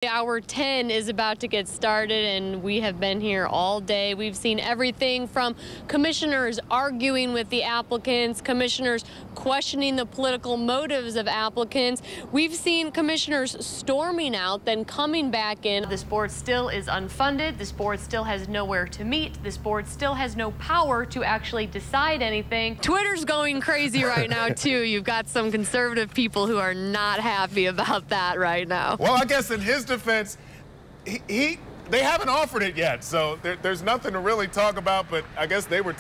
Hour 10 is about to get started, and we have been here all day. We've seen everything from commissioners arguing with the applicants, commissioners questioning the political motives of applicants. We've seen commissioners storming out, then coming back in. This board still is unfunded. This board still has nowhere to meet. This board still has no power to actually decide anything. Twitter's going crazy right now, too. You've got some conservative people who are not happy about that right now. Well, I guess in his defense, they haven't offered it yet, so there's nothing to really talk about. But I guess they were.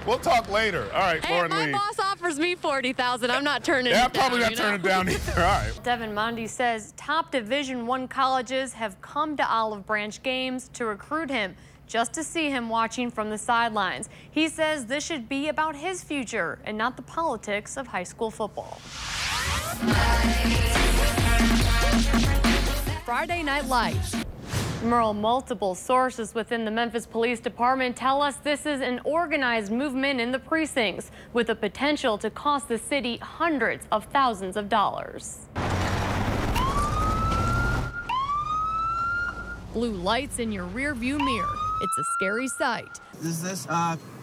We'll talk later. All right, hey, Lauren my Lee. boss offers me $40,000. I'm not turning it down. down. Yeah, probably not turning it down either. All right. Devin Mondi says top Division I colleges have come to Olive Branch games to recruit him, just to see him watching from the sidelines. He says this should be about his future and not the politics of high school football. Friday Night Lights. Merle, multiple sources within the Memphis Police Department tell us this is an organized movement in the precincts with the potential to cost the city hundreds of thousands of dollars. Blue lights in your rearview mirror. It's a scary sight. Does this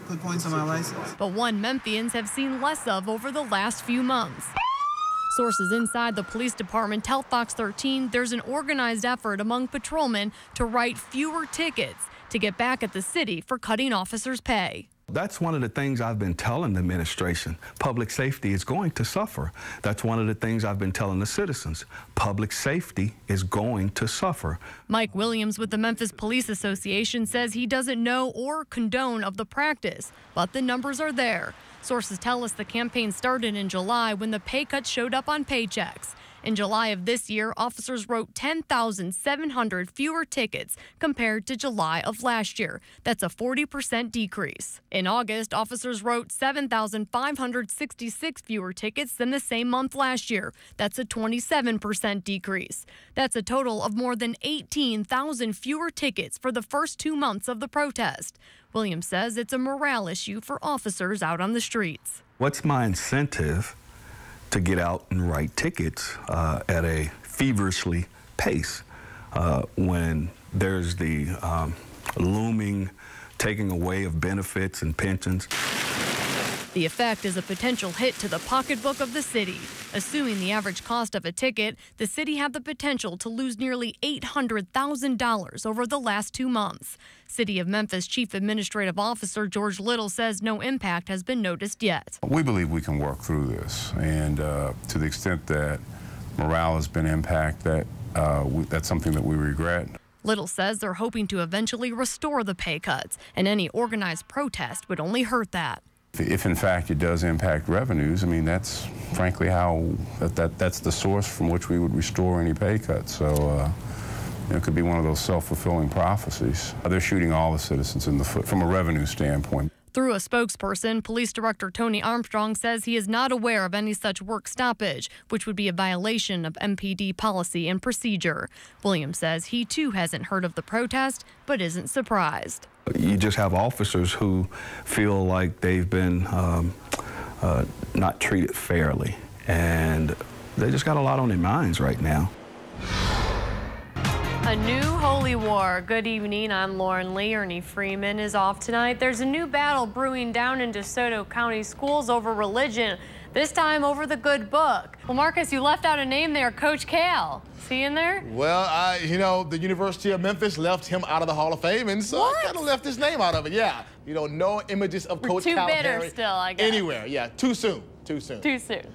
put points on my license? But one Memphians have seen less of over the last few months. Sources inside the police department tell Fox 13 there's an organized effort among patrolmen to write fewer tickets to get back at the city for cutting officers' pay. That's one of the things I've been telling the administration. Public safety is going to suffer. That's one of the things I've been telling the citizens. Public safety is going to suffer. Mike Williams with the Memphis Police Association says he doesn't know or condone of the practice, but the numbers are there. Sources tell us the campaign started in July when the pay cuts showed up on paychecks. In July of this year, officers wrote 10,700 fewer tickets compared to July of last year. That's a 40% decrease. In August, officers wrote 7,566 fewer tickets than the same month last year. That's a 27% decrease. That's a total of more than 18,000 fewer tickets for the first 2 months of the protest. Williams says it's a morale issue for officers out on the streets. What's my incentive to get out and write tickets at a feverishly pace when there's the looming taking away of benefits and pensions? The effect is a potential hit to the pocketbook of the city. Assuming the average cost of a ticket, the city had the potential to lose nearly $800,000 over the last 2 months. City of Memphis Chief Administrative Officer George Little says no impact has been noticed yet. We believe we can work through this, and to the extent that morale has been impacted, that's something that we regret. Little says they're hoping to eventually restore the pay cuts, and any organized protest would only hurt that. If in fact it does impact revenues, I mean, that's frankly how that's the source from which we would restore any pay cuts. So it could be one of those self-fulfilling prophecies. They're shooting all the citizens in the foot from a revenue standpoint. Through a spokesperson, Police Director Tony Armstrong says he is not aware of any such work stoppage, which would be a violation of MPD policy and procedure. Williams says he too hasn't heard of the protest, but isn't surprised. You just have officers who feel like they've been not treated fairly, and they just got a lot on their minds right now. A new holy war. Good evening, I'm Lauren Lee. Ernie Freeman is off tonight. There's a new battle brewing down in DeSoto County schools over religion, this time over the good book. Well, Marcus, you left out a name there, Coach Kale. Is he in there? Well, you know, the University of Memphis left him out of the Hall of Fame, and so I kind of left his name out of it, yeah. You know, no images of Coach Cal too bitter Harry still, I guess. anywhere, yeah, too soon, too soon. Too soon.